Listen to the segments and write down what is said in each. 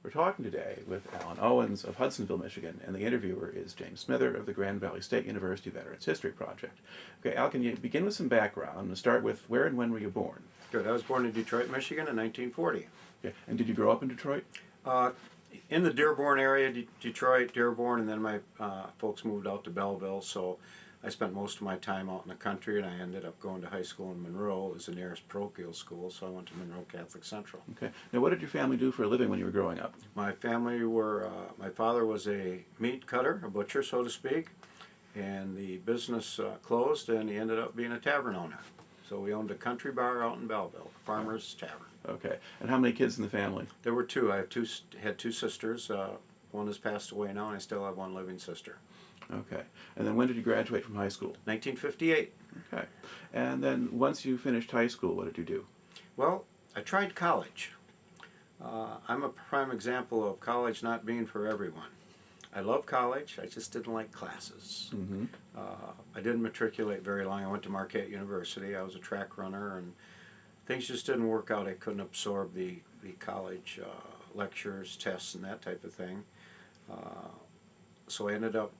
We're talking today with Allan Owens of Hudsonville, Michigan, and the interviewer is James Smither of the Grand Valley State University Veterans History Project. Okay, Al, can you begin with some background and start with where and when were you born? Good. I was born in Detroit, Michigan in 1940. Okay, and did you grow up in Detroit? In the Dearborn area, Detroit, Dearborn, and then my folks moved out to Belleville, so I spent most of my time out in the country, and I ended up going to high school in Monroe. It was the nearest parochial school, so I went to Monroe Catholic Central. Okay. Now, what did your family do for a living when you were growing up? My family were, my father was a meat cutter, a butcher, so to speak, and the business closed, and he ended up being a tavern owner. So we owned a country bar out in Belleville, Farmer's Tavern. Okay. And how many kids in the family? There were two. I have had two sisters. One has passed away now, and I still have one living sister. Okay. And then when did you graduate from high school? 1958. Okay. And then once you finished high school, what did you do? Well, I tried college. I'm a prime example of college not being for everyone. I love college, I just didn't like classes. Mm-hmm. I didn't matriculate very long. I went to Marquette University. I was a track runner, and things just didn't work out. I couldn't absorb the college lectures, tests, and that type of thing. So I ended up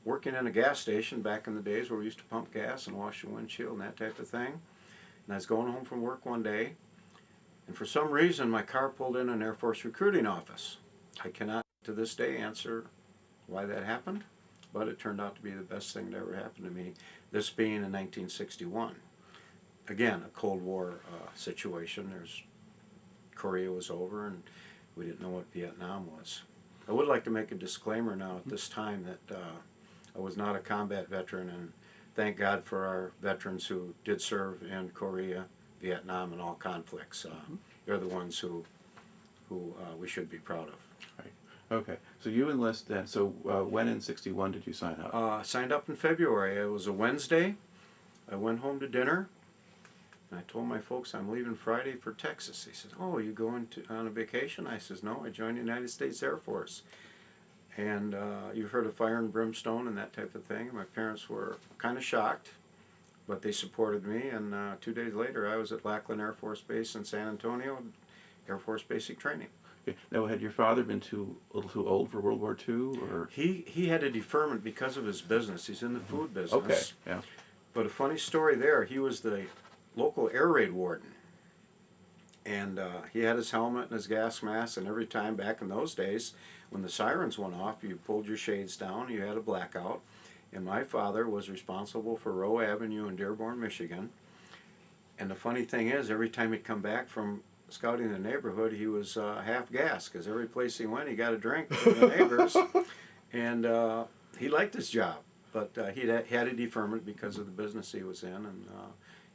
working in a gas station back in the days where we used to pump gas and wash the windshield and that type of thing. And I was going home from work one day, and for some reason my car pulled in an Air Force recruiting office. I cannot to this day answer why that happened, but it turned out to be the best thing that ever happened to me, this being in 1961. Again, a Cold War situation. Korea was over, and we didn't know what Vietnam was. I would like to make a disclaimer now at this time that I was not a combat veteran, and thank God for our veterans who did serve in Korea, Vietnam, and all conflicts. They're the ones who we should be proud of. Right. Okay. So you enlist then. So when in '61 did you sign up? I signed up in February. It was a Wednesday. I went home to dinner, and I told my folks I'm leaving Friday for Texas. They said, "Oh, are you going on a vacation?" I says, "No, I joined the United States Air Force." And you've heard of fire and brimstone and that type of thing. My parents were kind of shocked, but they supported me. And 2 days later, I was at Lackland Air Force Base in San Antonio, Air Force Basic Training. Okay. Now, had your father been a little too old for World War II, or He had a deferment because of his business. He's in the food business. Okay. Yeah. But a funny story there. He was the local air raid warden, and he had his helmet and his gas mask. And every time back in those days, when the sirens went off, you pulled your shades down. You had a blackout. And my father was responsible for Rowe Avenue in Dearborn, Michigan. And the funny thing is, every time he'd come back from scouting the neighborhood, he was half gas, because every place he went, he got a drink from the neighbors. And he liked his job, but he had a deferment because of the business he was in, and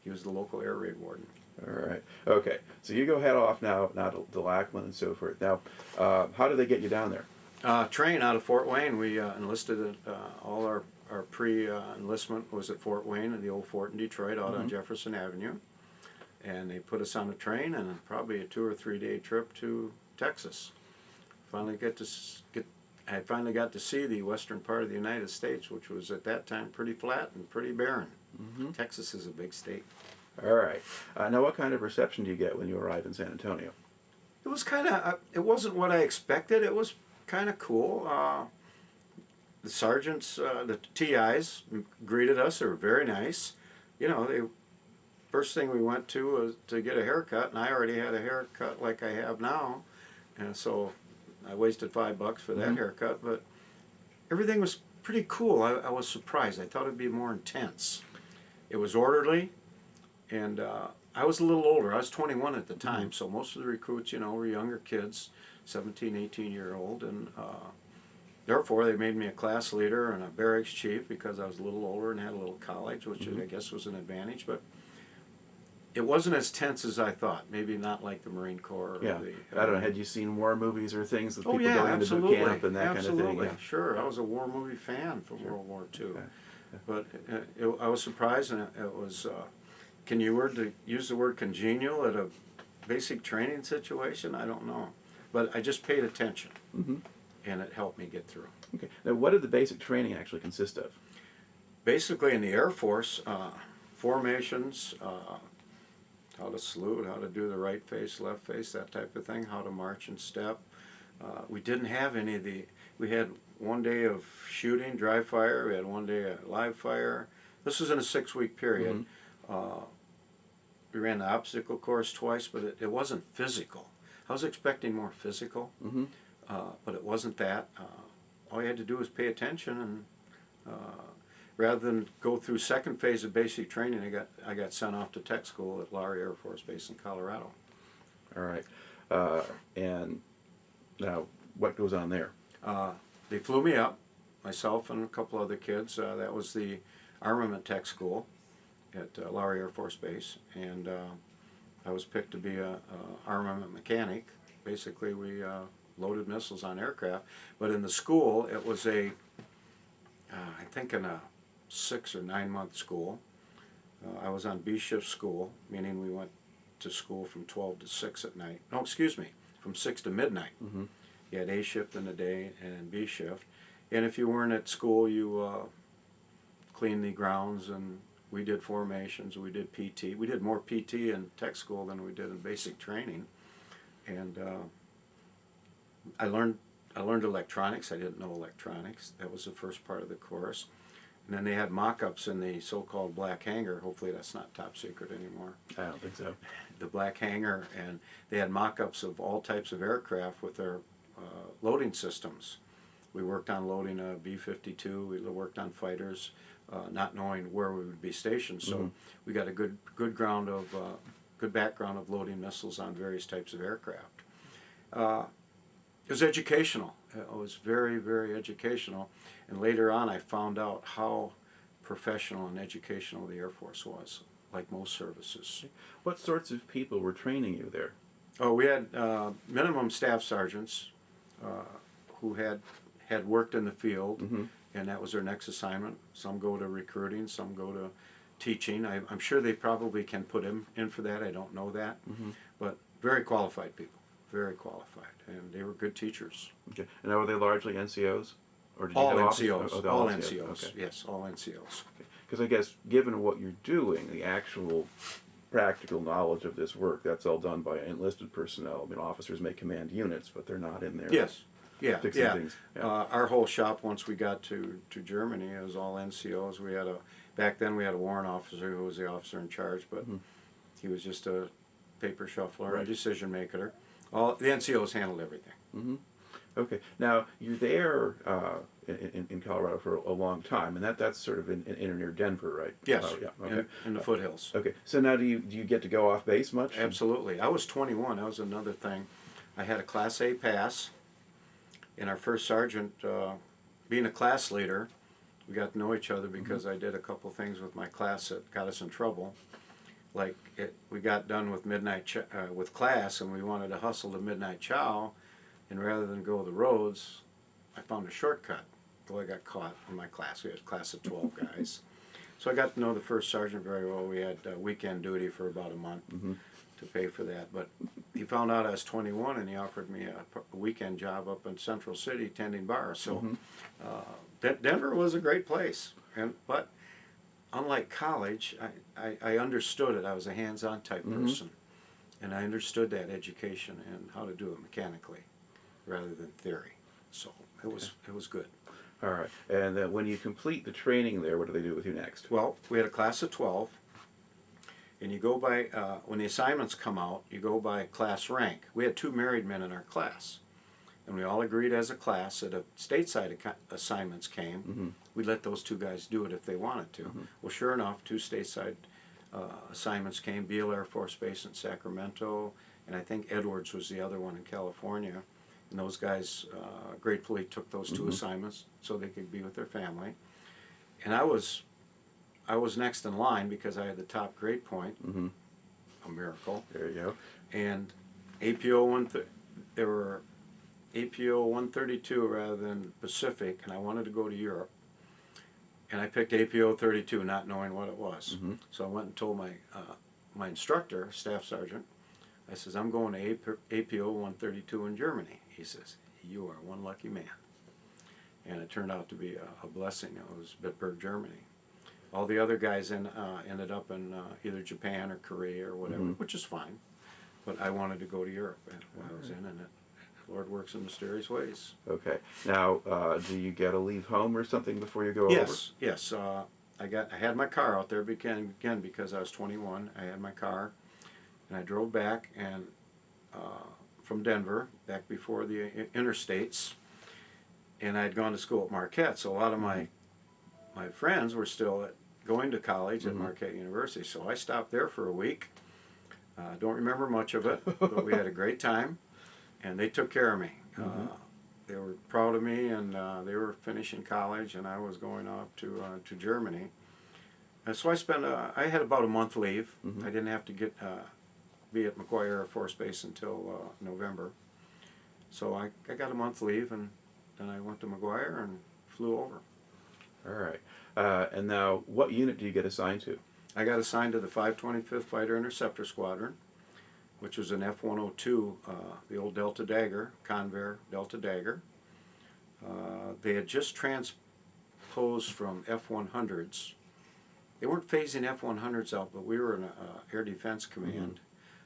he was the local air raid warden. All right. Okay. So you go head off now to Lackland and so forth. Now, how do they get you down there? Train out of Fort Wayne. We enlisted all our pre-enlistment was at Fort Wayne, at the old fort in Detroit, out on Jefferson Avenue. And they put us on a train, and probably a 2 or 3 day trip to Texas. I finally got to see the western part of the United States, which was at that time pretty flat and pretty barren. Texas is a big state. All right. Now, what kind of reception do you get when you arrive in San Antonio? It was kind of, it wasn't what I expected. It was kind of cool. The sergeants, the TIs greeted us. They were very nice. You know, first thing we went to was to get a haircut, and I already had a haircut like I have now. And so I wasted $5 for that haircut, but everything was pretty cool. I was surprised. I thought it'd be more intense. It was orderly. And I was a little older. I was 21 at the time, so most of the recruits, you know, were younger kids, 17, 18-year-old, and therefore they made me a class leader and a barracks chief because I was a little older and had a little college, which I guess was an advantage. But it wasn't as tense as I thought. Maybe not like the Marine Corps. Or I don't know. Had you seen war movies or things with people yeah, going absolutely. to boot camp and that kind of thing? Yeah. Sure. I was a war movie fan from World War II. Okay. But I was surprised, and it was. Can you use the word congenial at a basic training situation? I don't know. But I just paid attention, and it helped me get through. Okay. Now, what did the basic training actually consist of? Basically, in the Air Force, formations, how to salute, how to do the right face, left face, that type of thing, how to march and step, We didn't have any of the. We had one day of shooting, dry fire. We had one day of live fire. This was in a 6-week period. We ran the obstacle course twice, but it wasn't physical. I was expecting more physical, but it wasn't that. All you had to do was pay attention, and rather than go through second phase of basic training, I got sent off to tech school at Lowry Air Force Base in Colorado. All right. And now, what goes on there? They flew me up, myself and a couple other kids. That was the armament tech school at Lowry Air Force Base, and I was picked to be a armament mechanic. Basically, we loaded missiles on aircraft, but in the school, it was I think in a 6 or 9 month school. I was on B shift school, meaning we went to school from 12 to 6 at night. No, excuse me, from 6 to midnight. You had A shift in the day and B shift. And if you weren't at school, you cleaned the grounds, and we did formations, we did PT. We did more PT in tech school than we did in basic training. And I learned electronics. I didn't know electronics. That was the first part of the course. And then they had mock-ups in the so-called black hangar. Hopefully that's not top secret anymore. I don't think so. The black hangar, and they had mock-ups of all types of aircraft with their loading systems. We worked on loading a B-52. We worked on fighters, not knowing where we would be stationed. So we got a good background of loading missiles on various types of aircraft. It was educational. It was very, very educational. And later on, I found out how professional and educational the Air Force was, like most services. What sorts of people were training you there? Oh, we had minimum staff sergeants who had worked in the field, and that was their next assignment. Some go to recruiting, some go to teaching. I'm sure they probably can put him in for that. I don't know that. But very qualified people, very qualified, and they were good teachers. Okay. And now, were they largely NCOs? Or did you All have NCOs, officers? all NCOs. NCOs, Okay. yes, all NCOs. Because I guess, given what you're doing, the actual practical knowledge of this work, that's all done by enlisted personnel. I mean, officers may command units, but they're not in there. Yes, fixing things. Yeah. Our whole shop, once we got to Germany, it was all NCOs. We had back then we had a warrant officer who was the officer in charge, but he was just a paper shuffler, a decision maker. All the NCOs handled everything. Okay. Now, you're there in Colorado for a long time, and that's sort of in near Denver, right? Yes, Yeah. Okay. in the foothills. Okay. So now, do you get to go off base much? Absolutely. I was 21. That was another thing. I had a Class A pass, and our first sergeant, being a class leader, we got to know each other because I did a couple things with my class that got us in trouble. Like we got done with with class, and we wanted to hustle to midnight chow, and rather than go the roads, I found a shortcut. Well, I got caught in my class. We had a class of 12 guys. So I got to know the first sergeant very well. We had weekend duty for about a month to pay for that. But he found out I was 21, and he offered me a weekend job up in Central City tending bars. So Denver was a great place. But unlike college, I understood it. I was a hands-on type person. And I understood that education and how to do it mechanically rather than theory. So it was good. All right. And then when you complete the training there, what do they do with you next? Well, we had a class of 12, and you go by, when the assignments come out, you go by class rank. We had 2 married men in our class, and we all agreed as a class that if stateside assignments came, we'd let those 2 guys do it if they wanted to. Well, sure enough, 2 stateside assignments came, Beale Air Force Base in Sacramento, and I think Edwards was the other one in California. And those guys gratefully took those 2 assignments so they could be with their family. And I was next in line because I had the top grade point, a miracle. There you go. And APO there were APO 132 rather than Pacific, and I wanted to go to Europe. And I picked APO 32, not knowing what it was. So I went and told my instructor, staff sergeant, I says, I'm going to APO 132 in Germany. He says, you are one lucky man. And it turned out to be a blessing. It was Bitburg, Germany. All the other guys ended up in either Japan or Korea or whatever, which is fine. But I wanted to go to Europe when I was in, and it Lord works in mysterious ways. Okay. Now, do you get to leave home or something before you go Yes, yes. I had my car out there again because I was 21. I had my car, and I drove back and from Denver back before the interstates, and I'd gone to school at Marquette. So a lot of my friends were still going to college at Marquette University. So I stopped there for a week. Don't remember much of it, but we had a great time, and they took care of me. They were proud of me, and they were finishing college, and I was going off to Germany. And so I had about a month leave. I didn't have to be at McGuire Air Force Base until November. So I got a month leave, and then I went to McGuire and flew over. All right. And now, what unit do you get assigned to? I got assigned to the 525th Fighter Interceptor Squadron, which was an F-102, the old Delta Dagger, Convair Delta Dagger. They had just transposed from F-100s. They weren't phasing F-100s out, but we were in Air Defense Command.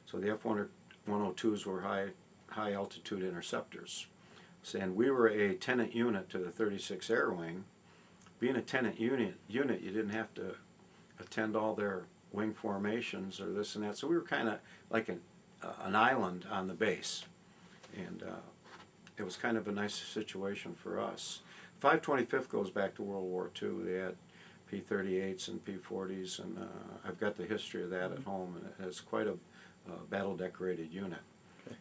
So the F-102s were high altitude interceptors. And we were a tenant unit to the 36th Air Wing. Being a tenant unit, you didn't have to attend all their wing formations or this and that. So we were kind of like an island on the base. And it was kind of a nice situation for us. 525th goes back to World War II. They had P-38s and P-40s, and I've got the history of that at home, and it's quite a battle-decorated unit. Okay.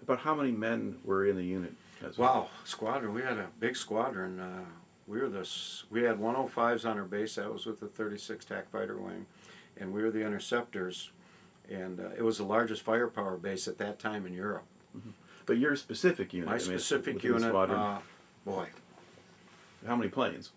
About how many men were in the unit? Wow, squadron. We had a big squadron. We had 105s on our base. That was with the 36th TAC Fighter Wing, and we were the interceptors. And it was the largest firepower base at that time in Europe. But your specific unit? My specific unit, boy. How many planes?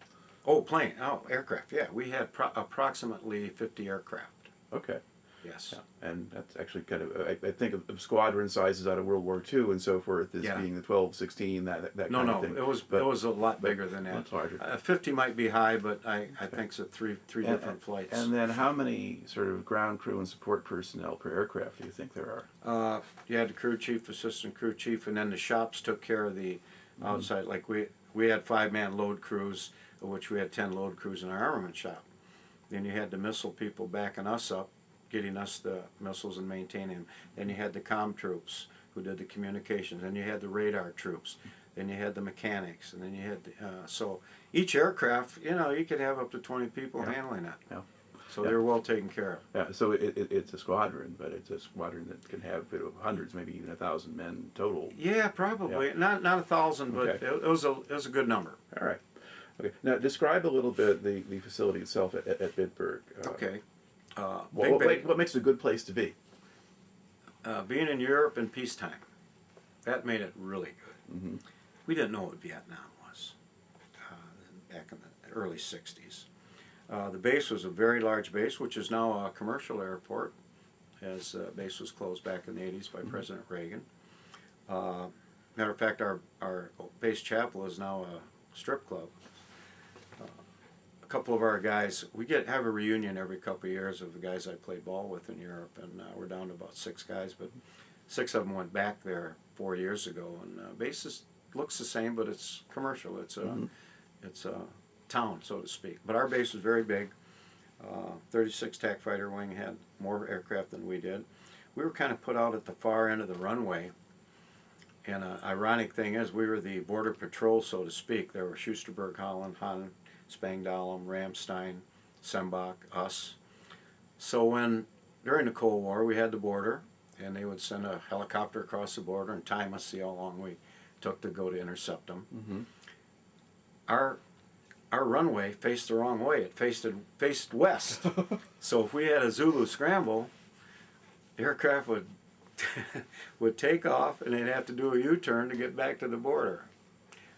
Aircraft. Yeah, we had approximately 50 aircraft. Okay. Yes. Yeah. And that's actually kind of, I think of squadron sizes out of World War II and so forth as being the 12, 16, that kind of thing. No, it was a lot bigger than that. Much larger. 50 might be high, but I think it's three different flights. And then how many sort of ground crew and support personnel per aircraft do you think there are? You had the crew chief, assistant crew chief, and then the shops took care of the outside. Like we had 5-man load crews, of which we had 10 load crews in our armament shop. Then you had the missile people backing us up, getting us the missiles and maintaining them. Then you had the comm troops who did the communications. Then you had the radar troops. Then you had the mechanics. And then you had so each aircraft, you could have up to 20 people handling it. Yeah. So they were well taken care of. Yeah. So it's a squadron, but it's a squadron that can have hundreds, maybe even 1,000 men total. Yeah, probably not 1,000, but it was a good number. All right. Okay. Now describe a little bit the facility itself at Bitburg. Okay. What makes it a good place to be? Being in Europe in peacetime, that made it really good. We didn't know what Vietnam was back in the early 60s. The base was a very large base, which is now a commercial airport, as the base was closed back in the 80s by President Reagan. Matter of fact, our base chapel is now a strip club. A couple of our guys, we have a reunion every couple of years of the guys I played ball with in Europe, and we're down to about 6 guys, but 6 of them went back there 4 years ago, and base looks the same, but it's commercial. It's a town, so to speak. But our base was very big. 36 TAC Fighter Wing had more aircraft than we did. We were kind of put out at the far end of the runway, and an ironic thing is we were the border patrol, so to speak. There were Schusterberg, Holland, Hahn, Spangdahlem, Ramstein, Sembach, us. So during the Cold War, we had the border, and they would send a helicopter across the border and time us, see how long we took to go to intercept them. Our runway faced the wrong way. It faced west. So if we had a Zulu scramble, the aircraft would take off, and they'd have to do a U-turn to get back to the border.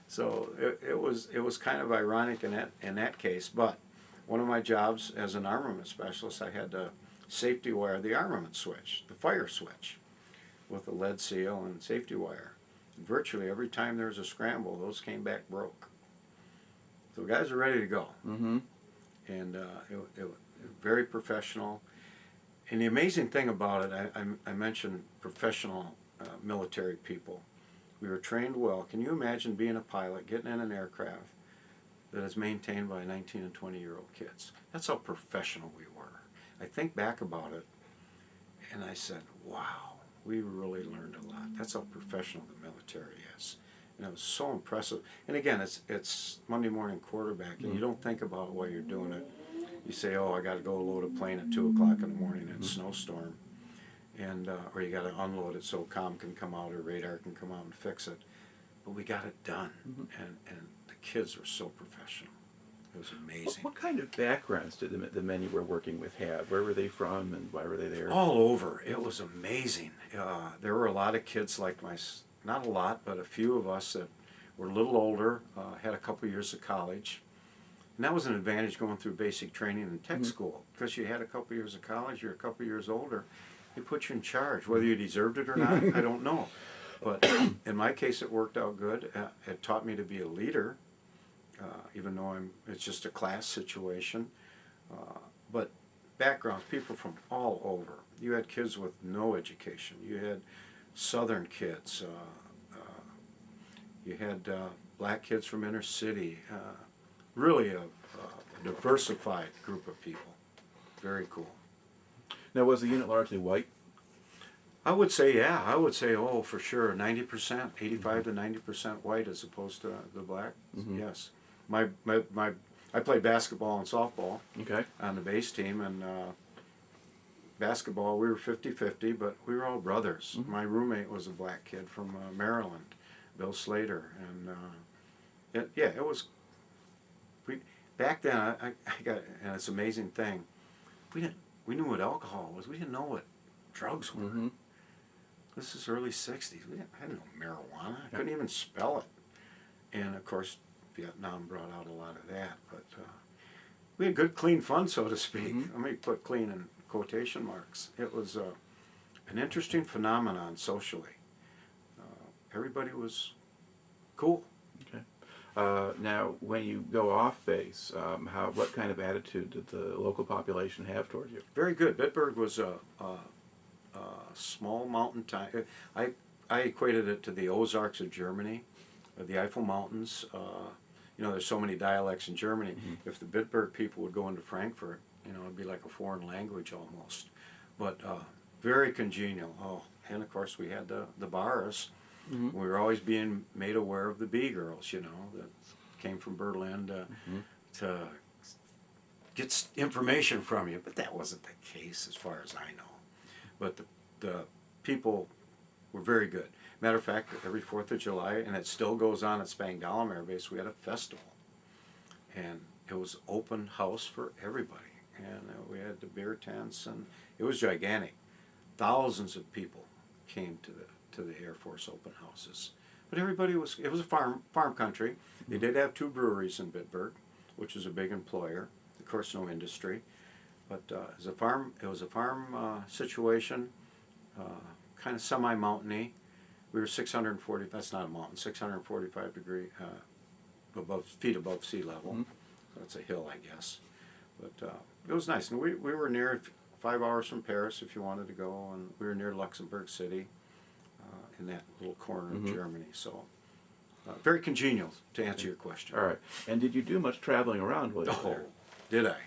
So it was kind of ironic in that case. But one of my jobs as an armament specialist, I had to safety wire the armament switch, the fire switch, with a lead seal and safety wire. And virtually every time there was a scramble, those came back broke. So guys are ready to go. And it very professional. And the amazing thing about it, I mentioned professional military people. We were trained well. Can you imagine being a pilot, getting in an aircraft that is maintained by 19 and 20-year-old kids? That's how professional we were. I think back about it, and I said, wow, we really learned a lot. That's how professional the military is. And it was so impressive. And again, it's Monday morning quarterbacking. You don't think about it while you're doing it. You say, oh, I got to go load a plane at 2 o'clock in the morning in a snowstorm. And or you got to unload it so comm can come out or radar can come out and fix it. But we got it done. And the kids were so professional. It was amazing. What kind of backgrounds did the men you were working with have? Where were they from and why were they there? All over. It was amazing. There were a lot of kids like not a lot, but a few of us that were a little older, had a couple years of college. And that was an advantage going through basic training and tech school, because you had a couple years of college, you're a couple years older, they put you in charge. Whether you deserved it or not, I don't know. But in my case, it worked out good. It taught me to be a leader, even though it's just a class situation. But backgrounds, people from all over. You had kids with no education. You had Southern kids. You had black kids from inner city. Really a diversified group of people. Very cool. Now, was the unit largely white? I would say, yeah. I would say, oh, for sure, 90%, 85 to 90% white as opposed to the black. Yes. I played basketball and softball on the base team, and basketball, we were 50-50, but we were all brothers. My roommate was a black kid from Maryland, Bill Slater, and it was. Back then, I got, and it's an amazing thing. We knew what alcohol was. We didn't know what drugs were. This is early '60s. I didn't know marijuana. I couldn't even spell it. And of course, Vietnam brought out a lot of that. But we had good, clean fun, so to speak. Let me put clean in quotation marks. It was an interesting phenomenon socially. Everybody was cool. Okay. Now, when you go off base, what kind of attitude did the local population have toward you? Very good. Bitburg was a small mountain town. I equated it to the Ozarks of Germany, the Eiffel Mountains. There's so many dialects in Germany. If the Bitburg people would go into Frankfurt, it'd be like a foreign language almost. But very congenial. Oh, and of course we had the bars. We were always being made aware of the B-girls, that came from Berlin to get information from you. But that wasn't the case as far as I know. But the people were very good. Matter of fact, every 4th of July, and it still goes on at Spangdahlem Air Base, we had a festival. And it was open house for everybody. And we had the beer tents, and it was gigantic. Thousands of people came to the Air Force open houses. But it was a farm country. They did have 2 breweries in Bitburg, which was a big employer. Of course, no industry. But it was a farm situation, kind of semi-mountainy. We were 640, that's not a mountain, 645 feet above sea level. That's a hill, I guess. But it was nice. And we were near 5 hours from Paris if you wanted to go, and we were near Luxembourg City in that little corner of Germany. So very congenial, to answer your question. All right. And did you do much traveling around while you were there? Did I?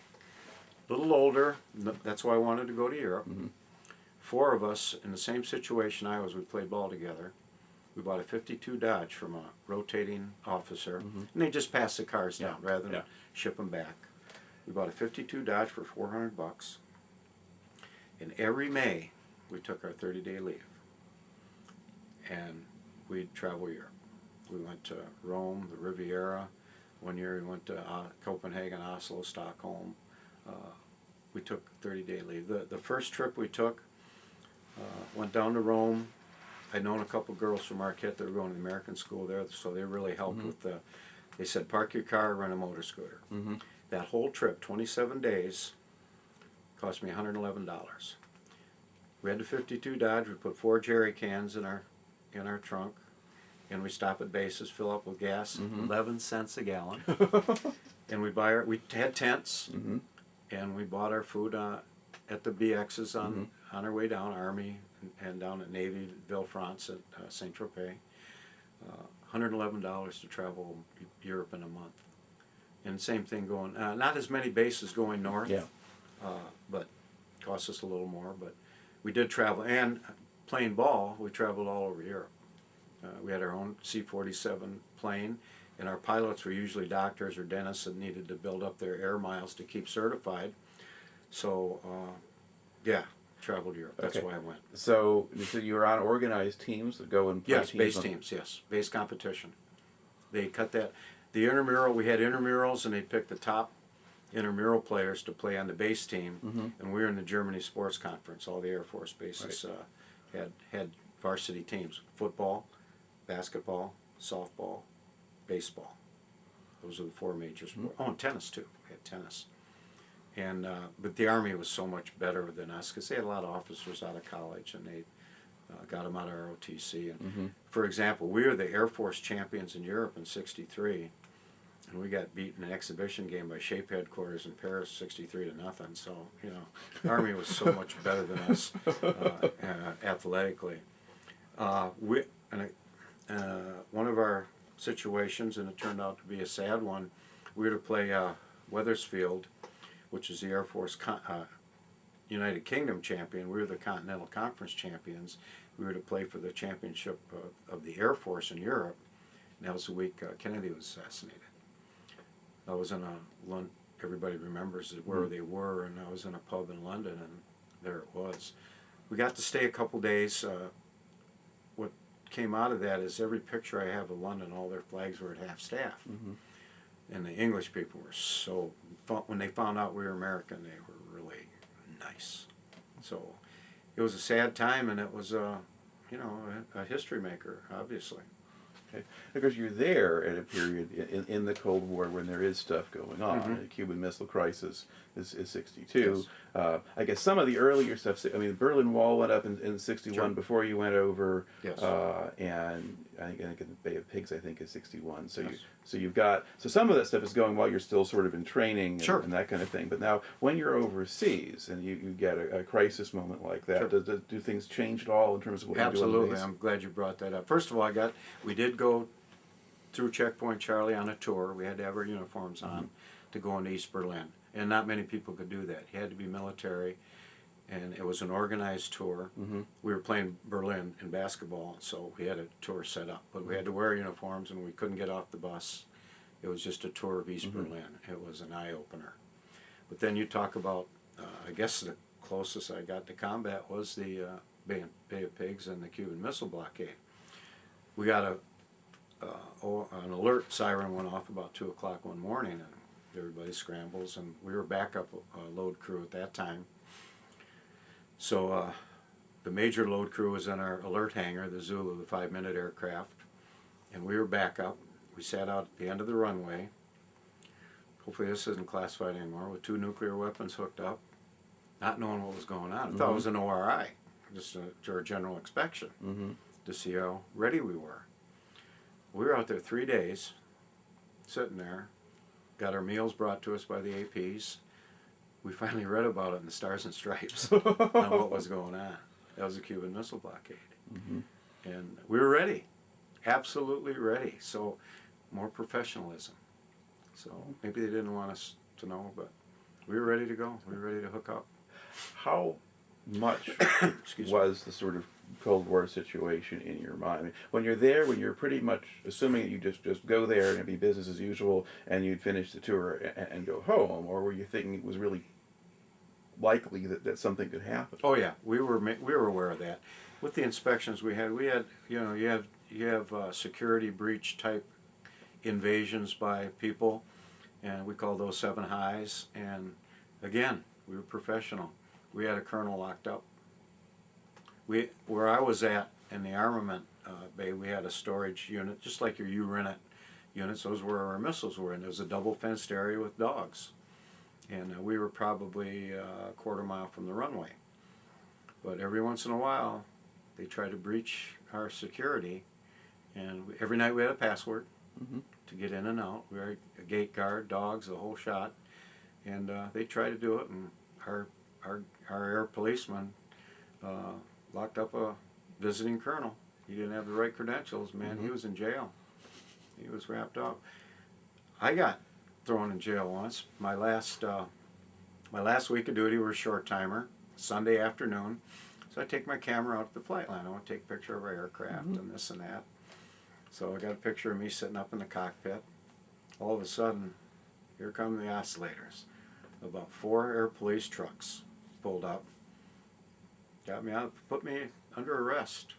A little older. That's why I wanted to go to Europe. 4 of us in the same situation I was. We played ball together. We bought a 52 Dodge from a rotating officer, and they just passed the cars down rather than ship them back. We bought a 52 Dodge for $400. And every May, we took our 30-day leave, and we'd travel Europe. We went to Rome, the Riviera. One year we went to Copenhagen, Oslo, Stockholm. We took 30-day leave. The first trip we took, went down to Rome. I'd known a couple girls from Marquette that were going to the American school there, so they really helped with they said, park your car, rent a motor scooter. That whole trip, 27 days, cost me $111. We had the 52 Dodge. We put 4 jerry cans in our trunk, and we stop at bases, fill up with gas, 11 cents a gallon. And we had tents, and we bought our food at the BXs on our way down, Army, and down at Navy, Villefranche at Saint-Tropez. $111 to travel Europe in a month. And same thing going, not as many bases going north, Yeah. but cost us a little more. But we did travel, and playing ball, we traveled all over Europe. We had our own C-47 plane, and our pilots were usually doctors or dentists that needed to build up their air miles to keep certified. So, yeah, traveled Europe. That's Okay. why I went. So you were on organized teams that go and play Yes, teams base on- teams, yes. Base competition. They cut that. The intramural, we had intramurals, and they picked the top intramural players to play on the base team, and we were in the Germany Sports Conference. All the Air Force bases had varsity teams: football, basketball, softball, baseball. Those are the four major sports. Oh, and tennis too. We had tennis. And but the Army was so much better than us because they had a lot of officers out of college, and they got them out of ROTC. And for example, we were the Air Force champions in Europe in '63. And we got beat in an exhibition game by Shape Headquarters in Paris, 63-0. So, you know, the Army was so much better than us athletically. One of our situations, and it turned out to be a sad one, we were to play Wethersfield, which is the Air Force United Kingdom champion. We were the Continental Conference champions. We were to play for the championship of the Air Force in Europe. And that was the week Kennedy was assassinated. I was in everybody remembers where they were, and I was in a pub in London, and there it was. We got to stay a couple days. What came out of that is every picture I have of London, all their flags were at half staff. And the English people were so, when they found out we were American, they were really nice. So it was a sad time, and it was, you know, a history maker, obviously. Okay. Because you're there at a period in the Cold War when there is stuff going on. The Cuban Missile Crisis is 62. Yes. I guess some of the earlier stuff, I mean, the Berlin Wall went up in 61 Sure. before you went over. Yes. And I think in the Bay of Pigs, I think, is 61. So Yes. you've got, so some of that stuff is going while you're still sort of in training Sure. and that kind of thing. But now when you're overseas and you get a crisis moment like that, Sure. do things change at all in terms of what you do on the Absolutely. base? I'm glad you brought that up. First of all, we did go through Checkpoint Charlie on a tour. We had to have our uniforms on to go into East Berlin. And not many people could do that. You had to be military, and it was an organized tour. We were playing Berlin in basketball, so we had a tour set up. But we had to wear uniforms, and we couldn't get off the bus. It was just a tour of East Berlin. It was an eye-opener. But then you talk about, I guess the closest I got to combat was the Bay of Pigs and the Cuban Missile Blockade. We got an alert siren went off about 2 o'clock one morning, and everybody scrambles, and we were backup load crew at that time. So the major load crew was in our alert hangar, the Zulu, the 5-minute aircraft, and we were backup. We sat out at the end of the runway. Hopefully this isn't classified anymore, with 2 nuclear weapons hooked up, not knowing what was going on. I thought it was an ORI, just to a general inspection, to see how ready we were. We were out there 3 days, sitting there, got our meals brought to us by the APs. We finally read about it in the Stars and Stripes on what was going on. That was the Cuban Missile Blockade. And we were ready, absolutely ready. So more professionalism. So maybe they didn't want us to know, but we were ready to go. We were ready to hook up. How much was the sort of Cold War situation in your mind? I mean, when you're there, when you're pretty much assuming that you just go there and it'd be business as usual and you'd finish the tour and go home, or were you thinking it was really likely that something could happen? Oh yeah, we were aware of that. With the inspections we had, you know, you have security breach type invasions by people, and we call those 7 highs. And again, we were professional. We had a colonel locked up. Where I was at in the armament bay, we had a storage unit, just like your URENIT units. Those were where our missiles were, and it was a double fenced area with dogs. And we were probably a quarter mile from the runway. But every once in a while, they tried to breach our security, and every night we had a password to get in and out. We had a gate guard, dogs, the whole shot, and they tried to do it, and our air policeman locked up a visiting colonel he didn't have the right credentials, man. He was in jail. He was wrapped up. I got thrown in jail once. My last week of duty was a short timer, Sunday afternoon. So I take my camera out to the flight line. I want to take a picture of our aircraft and this and that. So I got a picture of me sitting up in the cockpit. All of a sudden, here come the oscillators. About 4 air police trucks pulled up, got me out, put me under arrest.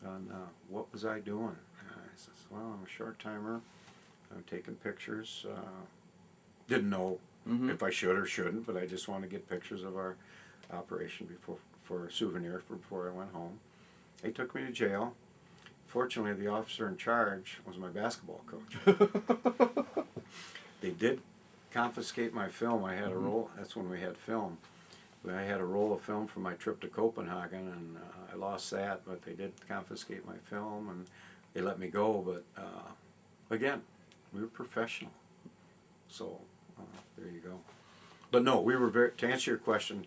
On what was I doing? I says, well, I'm a short timer. I'm taking pictures. Didn't know if I should or shouldn't, but I just wanted to get pictures of our operation for a souvenir before I went home. They took me to jail. Fortunately, the officer in charge was my basketball coach. They did confiscate my film. I had a roll. That's when we had film. I had a roll of film from my trip to Copenhagen, and I lost that. But they did confiscate my film, and they let me go. But again, we were professional. So there you go. But no, we were to answer your question,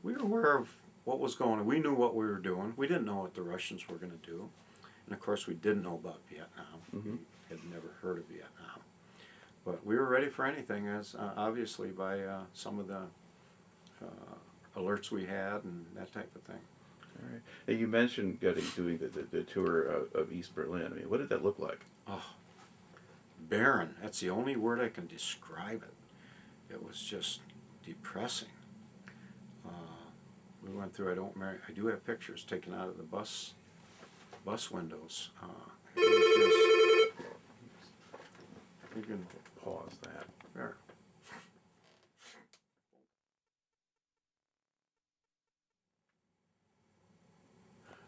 we were aware of what was going on. We knew what we were doing. We didn't know what the Russians were going to do. And of course, we didn't know about Vietnam. We had never heard of Vietnam. But we were ready for anything, as obviously by some of the alerts we had and that type of thing. All right. Now you mentioned doing the tour of East Berlin. I mean, what did that look like? Oh, barren. That's the only word I can describe it. It was just depressing. We went through. I do have pictures taken out of the bus windows. It was just. You can pause that. There.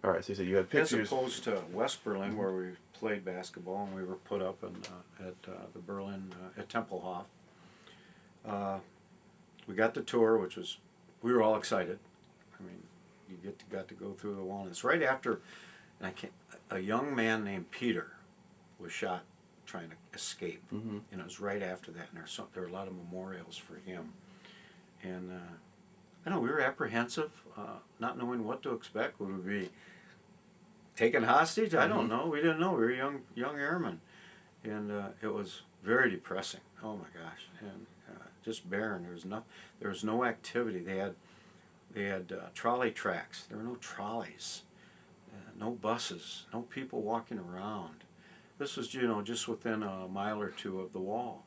All right, so you said you had pictures. As opposed to West Berlin, where we played basketball and we were put up at the Berlin at Tempelhof. We got the tour, we were all excited. I mean, you got to go through the wall. And it's right after, and a young man named Peter was shot trying to escape, and it was right after that. And there were a lot of memorials for him. And I know we were apprehensive, not knowing what to expect. Would we be taken hostage? I don't know. We didn't know. We were young airmen, and it was very depressing. Oh my gosh! And just barren. There was no activity. They had trolley tracks. There were no trolleys, no buses, no people walking around. This was just within a mile or two of the wall.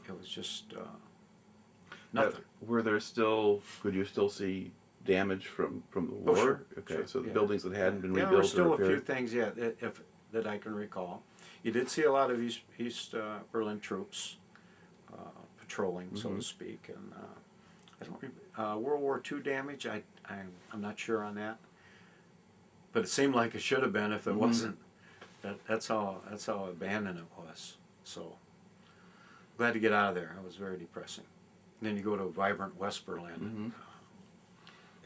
It was just nothing. Could you still see damage from the war? Oh, sure. Okay, Sure. so the buildings that hadn't been rebuilt. There were still or a few repaired. things, that I can recall. You did see a lot of East Berlin troops patrolling, so to speak, and I don't World War II damage. I'm not sure on that, but it seemed like it should have been if it wasn't. That's how abandoned it was. So glad to get out of there. It was very depressing. And then you go to vibrant West Berlin,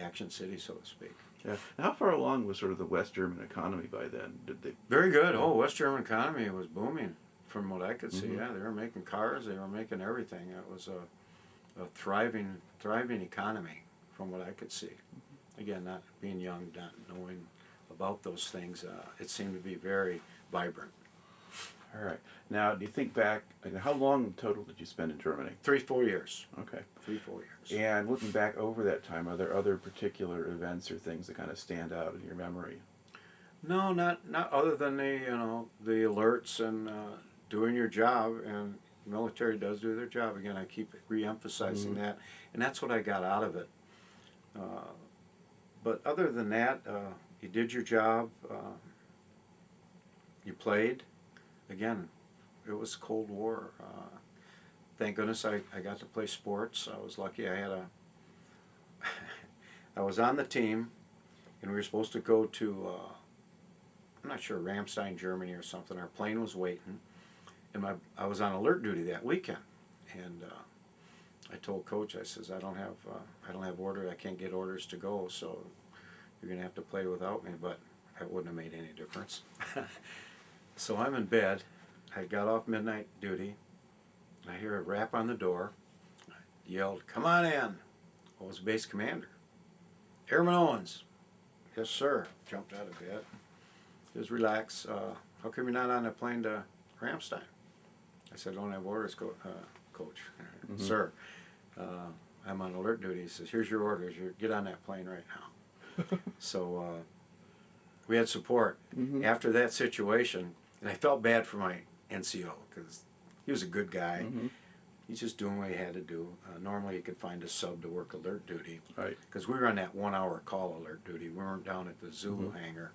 action city, so to speak. Yeah. Now, how far along was sort of the West German economy by then? Did they? Very good. Oh, West German economy was booming, from what I could see. Yeah, they were making cars. They were making everything. It was a thriving economy, from what I could see. Again, not being young, not knowing about those things, it seemed to be very vibrant. All right. Now, do you think back? How long in total did you spend in Germany? 3-4 years. Okay. 3-4 years. And looking back over that time, are there other particular events or things that kind of stand out in your memory? No, not other than the alerts and doing your job, and the military does do their job. Again, I keep re-emphasizing that, and that's what I got out of it. But other than that, you did your job. You played. Again, it was Cold War. Thank goodness I got to play sports. I was lucky. I was on the team, and we were supposed to go to, I'm not sure, Ramstein, Germany or something. Our plane was waiting, and I was on alert duty that weekend. And I told Coach, I says, I don't have orders. I can't get orders to go, so you're going to have to play without me. But that wouldn't have made any difference. So I'm in bed. I got off midnight duty. I hear a rap on the door. I yelled, "Come on in." I was base commander. "Airman Owens." "Yes, sir." Jumped out of bed. Just relax. How come you're not on a plane to Ramstein? I said, I don't have orders, Coach. Sir, I'm on alert duty. He says, here's your orders. Get on that plane right now. So we had support. After that situation, and I felt bad for my NCO because he was a good guy. He's just doing what he had to do. Normally you could find a sub to work alert duty. Right. Because we were on that 1 hour call alert duty. We weren't down at the Zulu hangar.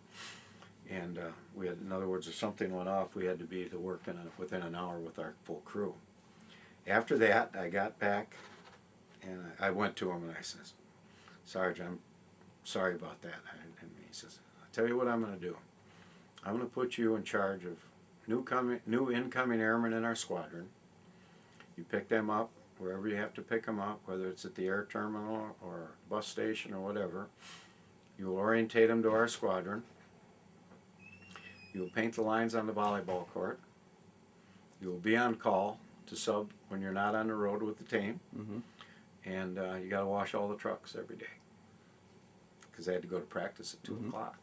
And we had, in other words, if something went off, we had to be to work within an hour with our full crew. After that, I got back and I went to him and I says, Sarge, I'm sorry about that. And he says, I'll tell you what I'm going to do. I'm going to put you in charge of new incoming airmen in our squadron. You pick them up wherever you have to pick them up, whether it's at the air terminal or bus station or whatever. You will orientate them to our squadron. You will paint the lines on the volleyball court. You will be on call to sub when you're not on the road with the team. And you got to wash all the trucks every day because they had to go to practice at 2 o'clock.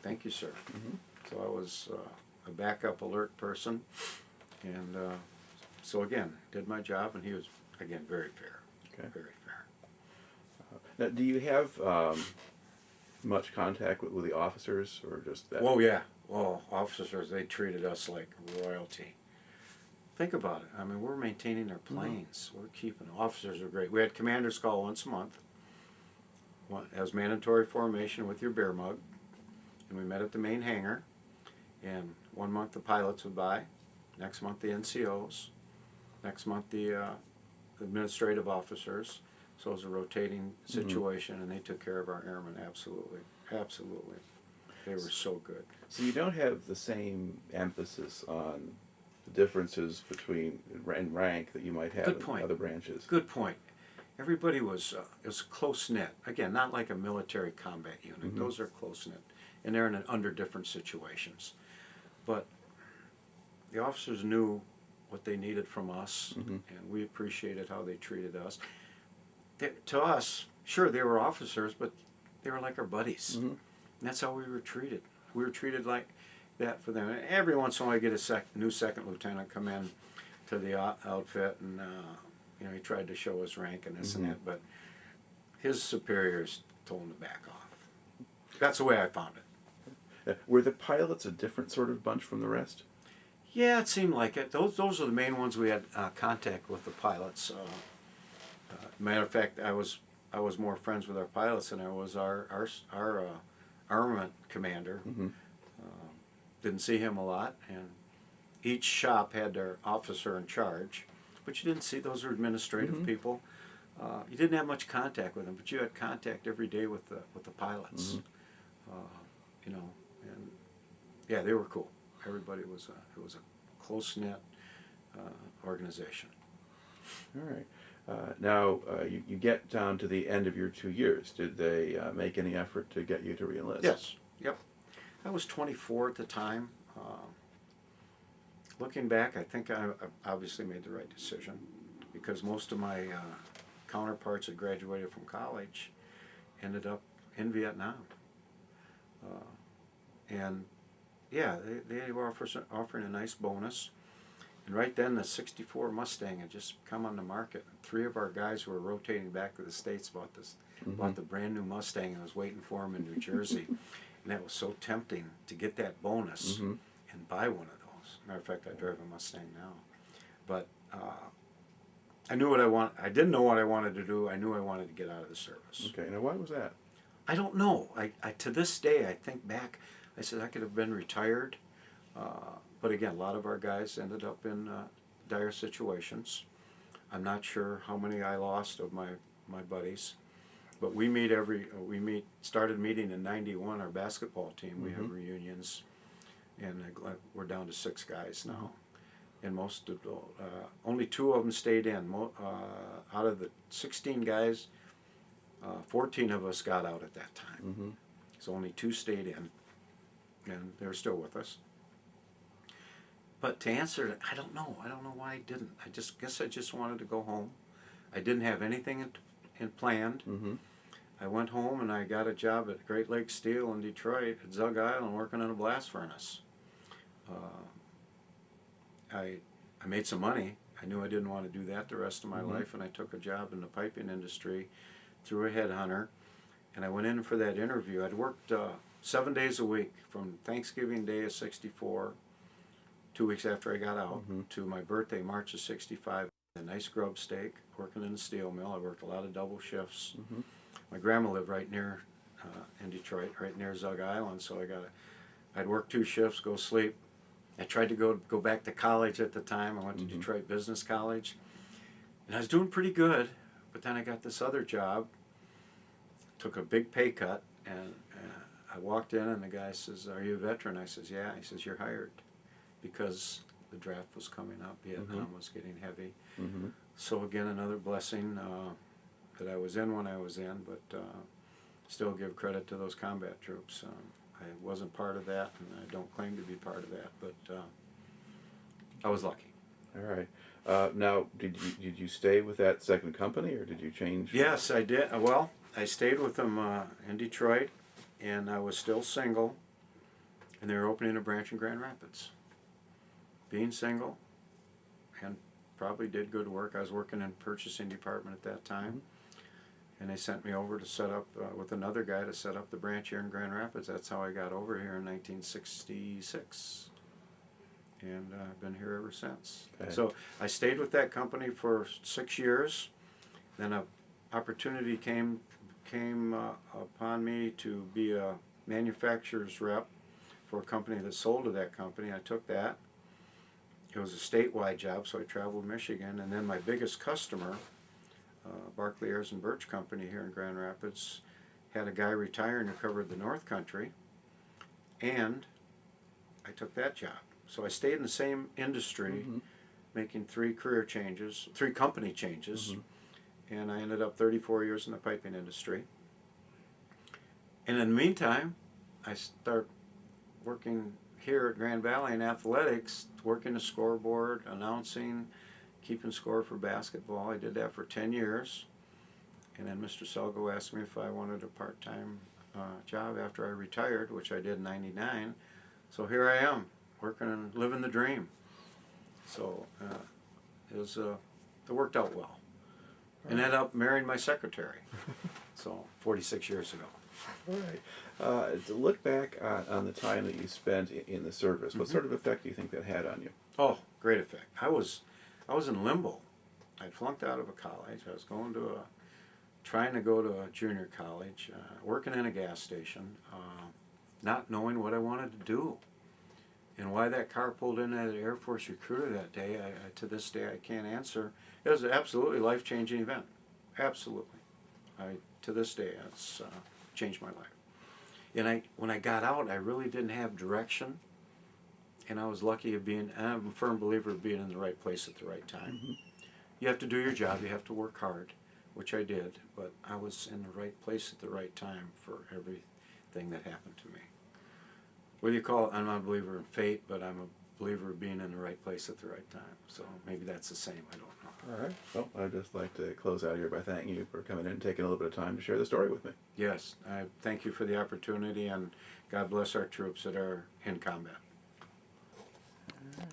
Thank you, sir. So I was a backup alert person, and so again, did my job, and he was, again, very fair. Okay. Very fair. Now, do you have much contact with the officers, or just that? Oh, yeah. Well, officers, they treated us like royalty. Think about it. I mean, we're maintaining their planes. We're keeping, officers are great. We had commanders call once a month, as mandatory formation with your beer mug, and we met at the main hangar, and 1 month the pilots would buy, next month the NCOs, next month the administrative officers. So it was a rotating situation, and they took care of our airmen, absolutely. Absolutely. They were so good. So you don't have the same emphasis on the differences between in rank that you might have in other branches. Good point. Everybody was, it was close-knit. Again, not like a military combat unit. Those are close-knit, and they're under different situations. But the officers knew what they needed from us, and we appreciated how they treated us. To us, sure, they were officers, but they were like our buddies. And that's how we were treated. We were treated like that for them. And every once in a while, I get a new second lieutenant come in to the outfit, and you know, he tried to show his rank and this and that, but his superiors told him to back off. That's the way I found it. Were the pilots a different sort of bunch from the rest? Yeah, it seemed like it. Those are the main ones we had contact with, the pilots. Matter of fact, I was more friends with our pilots than I was our armament commander. Didn't see him a lot, and each shop had their officer in charge, but you didn't see, those were administrative people. You didn't have much contact with them, but you had contact every day with the pilots. You know, and yeah, they were cool. Everybody was it was a close-knit organization. All right. Now, you get down to the end of your 2 years. Did they make any effort to get you to re-enlist? Yes. Yep. I was 24 at the time. Looking back, I think I obviously made the right decision, because most of my counterparts that graduated from college ended up in Vietnam. And yeah, they were offering a nice bonus. And right then, the '64 Mustang had just come on the market. 3 of our guys were rotating back to the States bought the brand new Mustang, and was waiting for them in New Jersey. And that was so tempting to get that bonus and buy one of those. Matter of fact, I drive a Mustang now. But I knew what I want. I didn't know what I wanted to do. I knew I wanted to get out of the service. Okay. Now, why was that? I don't know. I to this day, I think back. I said I could have been retired. But again, a lot of our guys ended up in dire situations. I'm not sure how many I lost of my buddies, but we started meeting in '91. Our basketball team, we have reunions, and we're down to 6 guys now, and most of only 2 of them stayed in. Out of the 16 guys, 14 of us got out at that time. So only 2 stayed in, and they're still with us. But to answer it, I don't know. I don't know why I didn't. I guess I just wanted to go home. I didn't have anything planned. I went home and I got a job at Great Lakes Steel in Detroit at Zug Island working in a blast furnace. I made some money. I knew I didn't want to do that the rest of my life, and I took a job in the piping industry through a headhunter. And I went in for that interview. I'd worked 7 days a week from Thanksgiving Day of '64, 2 weeks after I got out, to my birthday, March of '65. A nice grub steak, working in the steel mill. I worked a lot of double shifts. My grandma lived right near in Detroit, right near Zug Island, so I'd work 2 shifts, go sleep. I tried to go back to college at the time. I went to Detroit Business College, and I was doing pretty good, but then I got this other job, took a big pay cut, and I walked in and the guy says, "Are you a veteran?" I says, "Yeah." He says, "You're hired," because the draft was coming up, Vietnam was getting heavy. So again, another blessing that I was in when I was in, but still give credit to those combat troops. I wasn't part of that, and I don't claim to be part of that, but I was lucky. All right. Now, did you stay with that second company, or did you change? Yes, I did. Well, I stayed with them in Detroit, and I was still single, and they were opening a branch in Grand Rapids. Being single, and probably did good work. I was working in purchasing department at that time. And they sent me over to set up, with another guy, to set up the branch here in Grand Rapids. That's how I got over here in 1966. And I've been here ever since. Okay. So I stayed with that company for 6 years. Then an opportunity came upon me to be a manufacturer's rep for a company that sold to that company. I took that. It was a statewide job, so I traveled Michigan. And then my biggest customer, Barclay Ayers and Birch Company here in Grand Rapids, had a guy retiring who covered the North Country, and I took that job. So I stayed in the same industry, making 3 company changes, and I ended up 34 years in the piping industry. And in the meantime, I start working here at Grand Valley in athletics, working the scoreboard, announcing, keeping score for basketball. I did that for 10 years. And then Mr. Selgo asked me if I wanted a part-time job after I retired, which I did in '99. So here I am, working and living the dream. So it worked out well. And ended up marrying my secretary. So 46 years ago. All right. To look back on the time that you spent in the service, what sort of effect do you think that had on you? Oh, great effect. I was in limbo. I'd flunked out of a college. I was trying to go to a junior college, working in a gas station, not knowing what I wanted to do. And why that car pulled in at an Air Force recruiter that day, to this day I can't answer. It was an absolutely life-changing event. Absolutely. To this day, it's changed my life. And when I got out, I really didn't have direction. And I was lucky of I'm a firm believer of being in the right place at the right time. You have to do your job, you have to work hard, which I did, but I was in the right place at the right time for everything that happened to me. Whether you call it, I'm not a believer in fate, but I'm a believer of being in the right place at the right time. So maybe that's the same, I don't know. All right. Well, I'd just like to close out here by thanking you for coming in and taking a little bit of time to share the story with me. Yes, I thank you for the opportunity, and God bless our troops that are in combat. All right.